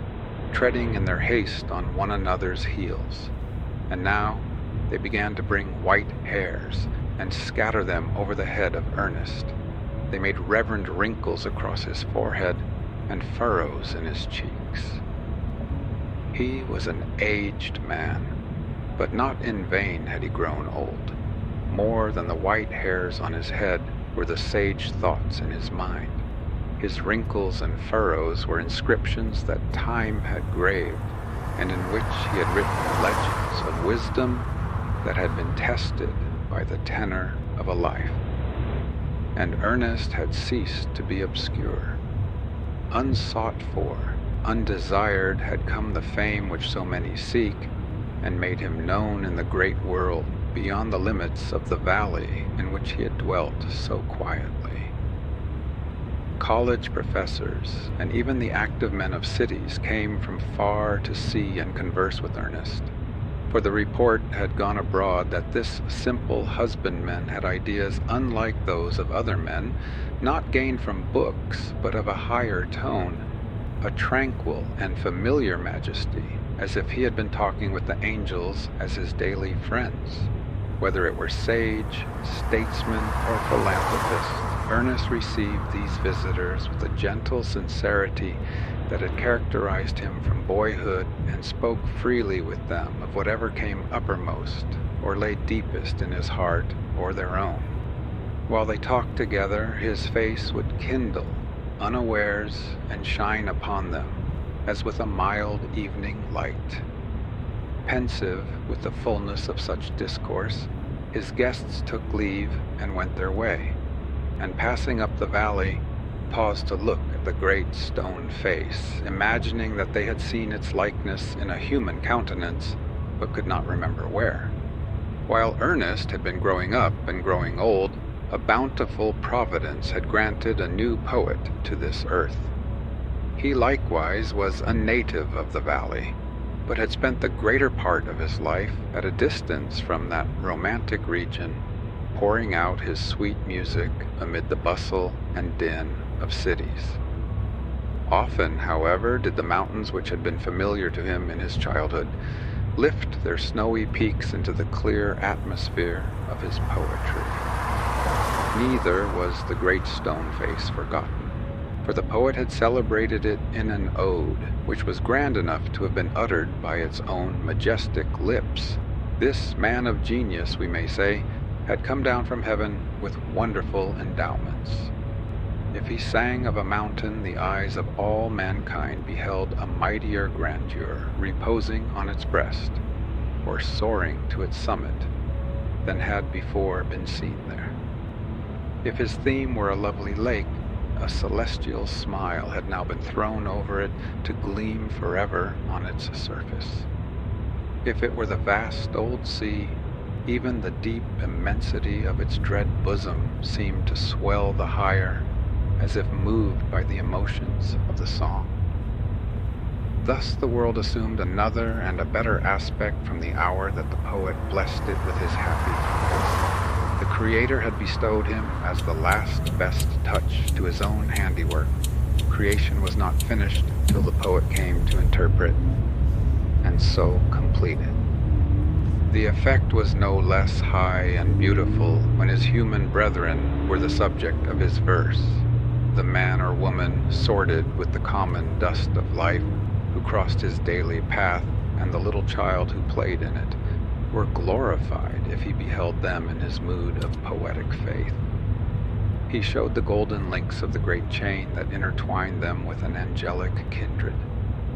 treading in their haste on one another's heels, and now they began to bring white hairs and scatter them over the head of Ernest. They made reverend wrinkles across his forehead and furrows in his cheeks. He was an aged man, But not in vain had he grown old. More than the white hairs on his head were the sage thoughts in his mind. His wrinkles and furrows were inscriptions that time had graved, and in which he had written legends of wisdom that had been tested by the tenor of a life. And Ernest had ceased to be obscure. Unsought for, undesired had come the fame which so many seek, and made him known in the great world beyond the limits of the valley in which he had dwelt so quietly. College professors and even the active men of cities came from far to see and converse with Ernest, for the report had gone abroad that this simple husbandman had ideas unlike those of other men, not gained from books, but of a higher tone, a tranquil and familiar majesty, as if he had been talking with the angels as his daily friends. Whether it were sage, statesman, or philanthropist, Ernest received these visitors with a gentle sincerity that had characterized him from boyhood, and spoke freely with them of whatever came uppermost or lay deepest in his heart or their own. While they talked together, his face would kindle unawares and shine upon them as with a mild evening light. Pensive with the fullness of such discourse, his guests took leave and went their way, and passing up the valley, paused to look at the great stone face, imagining that they had seen its likeness in a human countenance, but could not remember where. While Ernest had been growing up and growing old, a bountiful providence had granted a new poet to this earth. He likewise was a native of the valley, but had spent the greater part of his life at a distance from that romantic region, pouring out his sweet music amid the bustle and din of cities. Often, however, did the mountains which had been familiar to him in his childhood lift their snowy peaks into the clear atmosphere of his poetry. Neither was the great stone face forgotten, for the poet had celebrated it in an ode which was grand enough to have been uttered by its own majestic lips. This man of genius, we may say, had come down from heaven with wonderful endowments. If he sang of a mountain, the eyes of all mankind beheld a mightier grandeur reposing on its breast, or soaring to its summit, than had before been seen there. If his theme were a lovely lake, a celestial smile had now been thrown over it to gleam forever on its surface. If it were the vast old sea, even the deep immensity of its dread bosom seemed to swell the higher, as if moved by the emotions of the song. Thus the world assumed another and a better aspect from the hour that the poet blessed it with his happy compass. The Creator had bestowed him as the last best touch to his own handiwork. Creation was not finished till the poet came to interpret, and so completed. The effect was no less high and beautiful when his human brethren were the subject of his verse. The man or woman sorted with the common dust of life, who crossed his daily path, and the little child who played in it, were glorified if he beheld them in his mood of poetic faith. He showed the golden links of the great chain that intertwined them with an angelic kindred.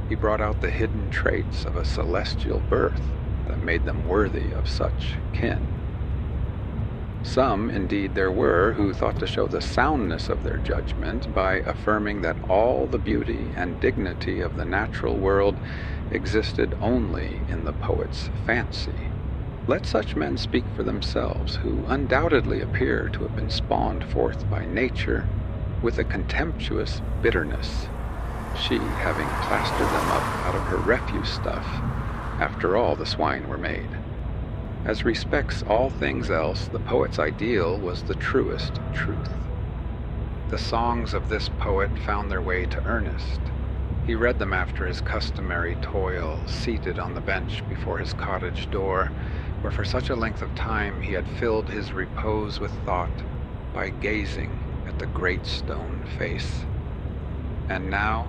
He brought out the hidden traits of a celestial birth that made them worthy of such kin. Some, indeed, there were who thought to show the soundness of their judgment by affirming that all the beauty and dignity of the natural world existed only in the poet's fancy. Let such men speak for themselves, who undoubtedly appear to have been spawned forth by nature with a contemptuous bitterness, she having plastered them up out of her refuse stuff. After all, the swine were made. As respects all things else, the poet's ideal was the truest truth. The songs of this poet found their way to Ernest. He read them after his customary toil, seated on the bench before his cottage door, where for such a length of time he had filled his repose with thought by gazing at the great stone face. And now,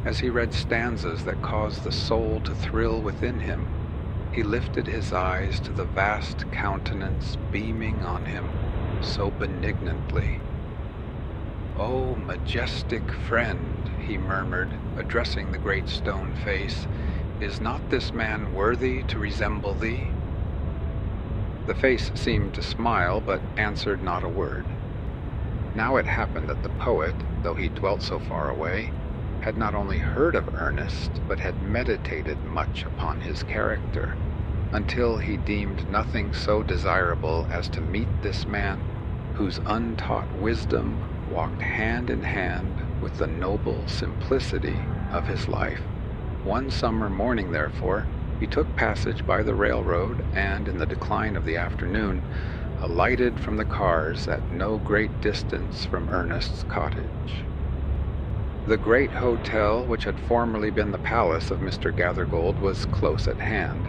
as he read stanzas that caused the soul to thrill within him, he he lifted his eyes to the vast countenance beaming on him so benignantly. "O majestic friend," he murmured, addressing the great stone face, "is not this man worthy to resemble thee?" The face seemed to smile, but answered not a word. Now it happened that the poet, though he dwelt so far away, had not only heard of Ernest, but had meditated much upon his character, until he deemed nothing so desirable as to meet this man, whose untaught wisdom walked hand in hand with the noble simplicity of his life. One summer morning, therefore, he took passage by the railroad, and in the decline of the afternoon alighted from the cars at no great distance from Ernest's cottage. The great hotel, which had formerly been the palace of Mr. Gathergold, was close at hand,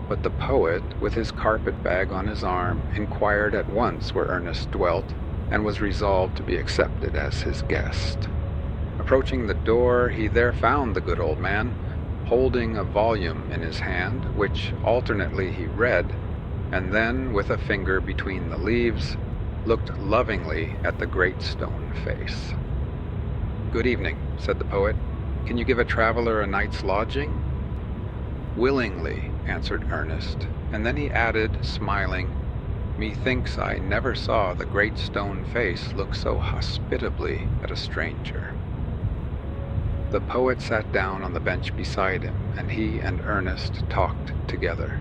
but the poet, with his carpet-bag on his arm, inquired at once where Ernest dwelt, and was resolved to be accepted as his guest. Approaching the door, he there found the good old man, holding a volume in his hand, which alternately he read, and then, with a finger between the leaves, looked lovingly at the great stone face. "Good evening," said the poet. "Can you give a traveler a night's lodging?" "Willingly," answered Ernest, and then he added, smiling, "Methinks I never saw the great stone face look so hospitably at a stranger." The poet sat down on the bench beside him, and he and Ernest talked together.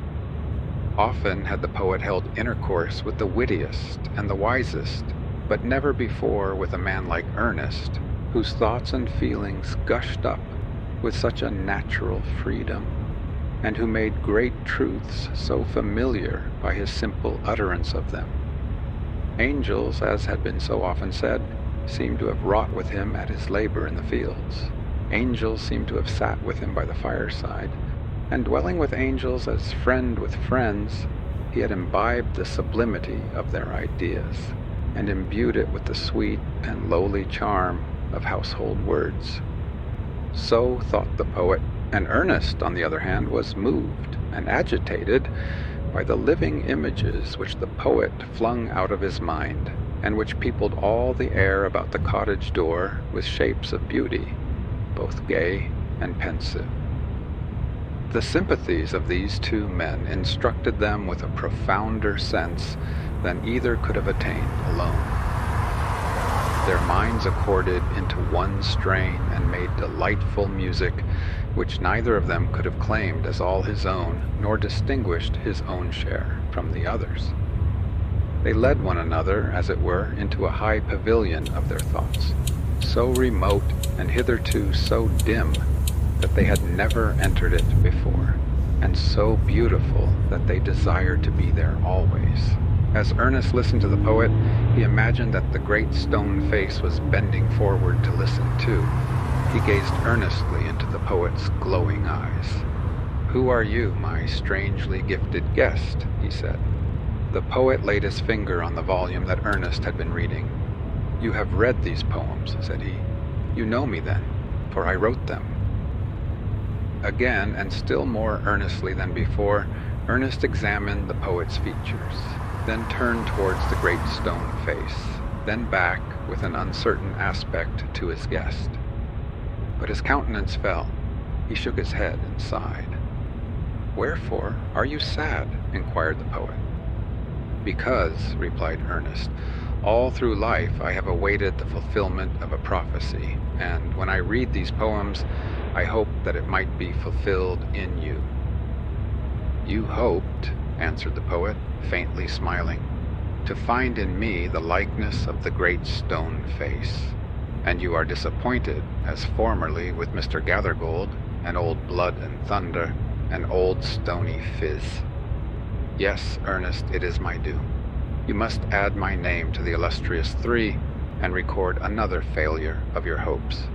Often had the poet held intercourse with the wittiest and the wisest, but never before with a man like Ernest, whose thoughts and feelings gushed up with such a natural freedom, and who made great truths so familiar by his simple utterance of them. Angels, as had been so often said, seemed to have wrought with him at his labor in the fields. Angels seemed to have sat with him by the fireside, and dwelling with angels as friend with friends, he had imbibed the sublimity of their ideas, and imbued it with the sweet and lowly charm of household words. So thought the poet, and Ernest, on the other hand, was moved and agitated by the living images which the poet flung out of his mind, and which peopled all the air about the cottage door with shapes of beauty, both gay and pensive. The sympathies of these two men instructed them with a profounder sense than either could have attained alone. Their minds accorded into one strain and made delightful music, which neither of them could have claimed as all his own, nor distinguished his own share from the others. They led one another, as it were, into a high pavilion of their thoughts, so remote and hitherto so dim that they had never entered it before, and so beautiful that they desired to be there always. As Ernest listened to the poet, he imagined that the great stone face was bending forward to listen too. He gazed earnestly into the poet's glowing eyes. "Who are you, my strangely gifted guest?" he said. The poet laid his finger on the volume that Ernest had been reading. "You have read these poems," said he. "You know me then, for I wrote them." Again, and still more earnestly than before, Ernest examined the poet's features, then turned towards the great stone face, then back with an uncertain aspect to his guest. But his countenance fell. He shook his head and sighed. "Wherefore are you sad?" inquired the poet. "Because," replied Ernest, "all through life I have awaited the fulfillment of a prophecy, and when I read these poems, I hoped that it might be fulfilled in you." "You hoped," answered the poet, faintly smiling, "to find in me the likeness of the great stone face, and you are disappointed, as formerly with Mr. Gathergold, and old Blood and Thunder, and old Stony Phiz. Yes, Ernest, it is my due. You must add my name to the illustrious three, and record another failure of your hopes.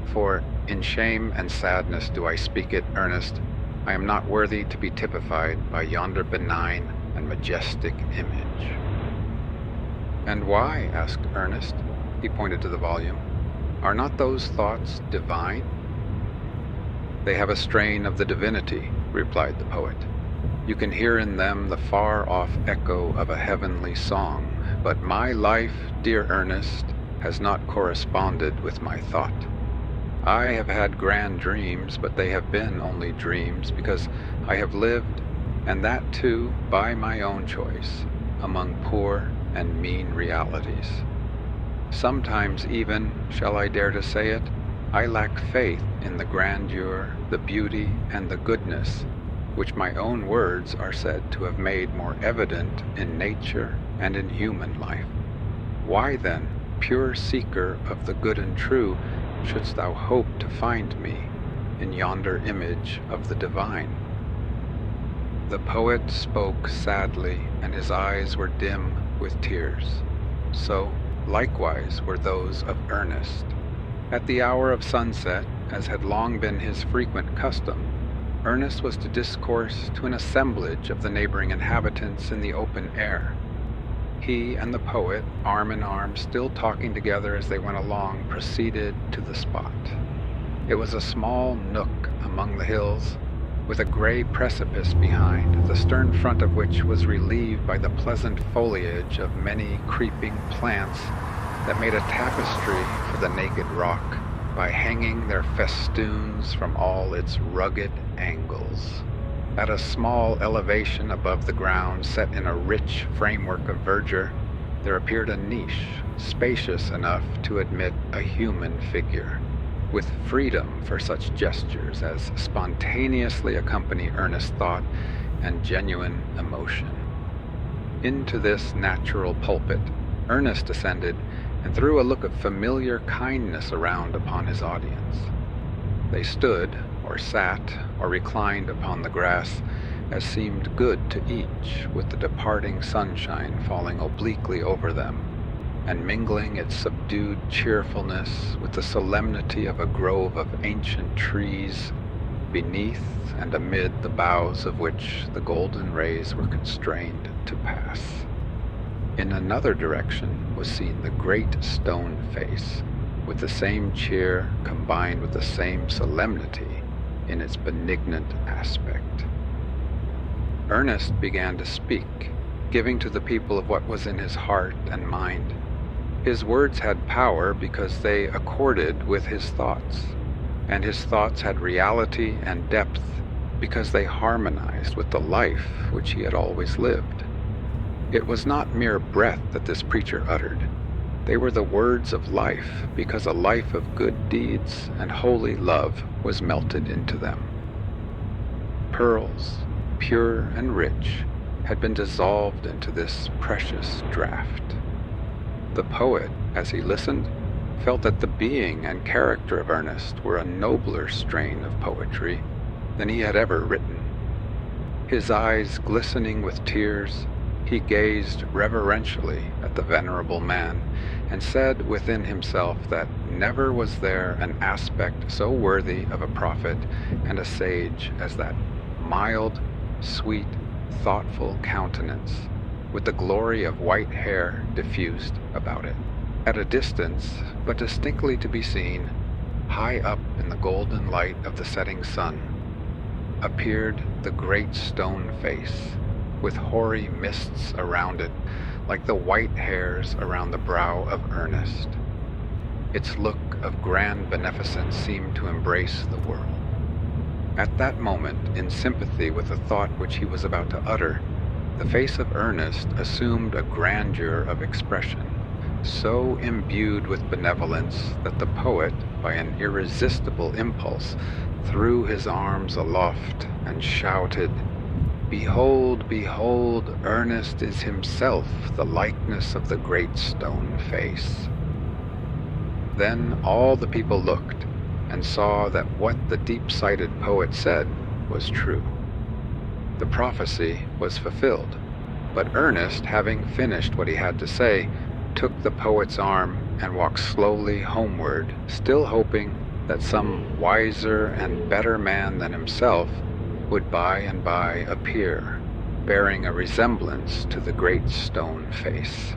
For, in shame and sadness do I speak it, Ernest, I am not worthy to be typified by yonder benign and majestic image." "And why?" asked Ernest. He pointed to the volume. "Are not those thoughts divine?" "They have a strain of the divinity," replied the poet. You can hear in them the far-off echo of a heavenly song, but my life, dear Ernest, has not corresponded with my thought. I have had grand dreams, but they have been only dreams because I have lived, and that too by my own choice, among poor and mean realities. Sometimes even, shall I dare to say it, I lack faith in the grandeur, the beauty, and the goodness which my own words are said to have made more evident in nature and in human life. Why then, pure seeker of the good and true, shouldst thou hope to find me in yonder image of the divine? The poet spoke sadly, and his eyes were dim with tears. So, likewise, were those of Ernest. At the hour of sunset, as had long been his frequent custom, Ernest was to discourse to an assemblage of the neighboring inhabitants in the open air. He and the poet, arm in arm, still talking together as they went along, proceeded to the spot. It was a small nook among the hills, with a gray precipice behind, the stern front of which was relieved by the pleasant foliage of many creeping plants that made a tapestry for the naked rock by hanging their festoons from all its rugged angles. At a small elevation above the ground, set in a rich framework of verdure, there appeared a niche, spacious enough to admit a human figure, with freedom for such gestures as spontaneously accompany earnest thought and genuine emotion. Into this natural pulpit, Ernest descended and threw a look of familiar kindness around upon his audience. They stood, or sat, or reclined upon the grass, as seemed good to each, with the departing sunshine falling obliquely over them, and mingling its subdued cheerfulness with the solemnity of a grove of ancient trees, beneath and amid the boughs of which the golden rays were constrained to pass. In another direction was seen the great stone face, with the same cheer combined with the same solemnity in its benignant aspect. Ernest began to speak, giving to the people of what was in his heart and mind. His words had power because they accorded with his thoughts, and his thoughts had reality and depth because they harmonized with the life which he had always lived. It was not mere breath that this preacher uttered. They were the words of life, because a life of good deeds and holy love was melted into them. Pearls, pure and rich, had been dissolved into this precious draught. The poet, as he listened, felt that the being and character of Ernest were a nobler strain of poetry than he had ever written. His eyes glistening with tears, he gazed reverentially at the venerable man, and said within himself that never was there an aspect so worthy of a prophet and a sage as that mild, sweet, thoughtful countenance, with the glory of white hair diffused about it. At a distance, but distinctly to be seen, high up in the golden light of the setting sun, appeared the great stone face, with hoary mists around it, like the white hairs around the brow of Ernest. Its look of grand beneficence seemed to embrace the world. At that moment, in sympathy with the thought which he was about to utter, the face of Ernest assumed a grandeur of expression, so imbued with benevolence that the poet, by an irresistible impulse, threw his arms aloft and shouted, "Behold, behold, Ernest is himself the likeness of the great stone face." Then all the people looked, and saw that what the deep-sighted poet said was true. The prophecy was fulfilled, but Ernest, having finished what he had to say, took the poet's arm and walked slowly homeward, still hoping that some wiser and better man than himself would by and by appear, bearing a resemblance to the great stone face.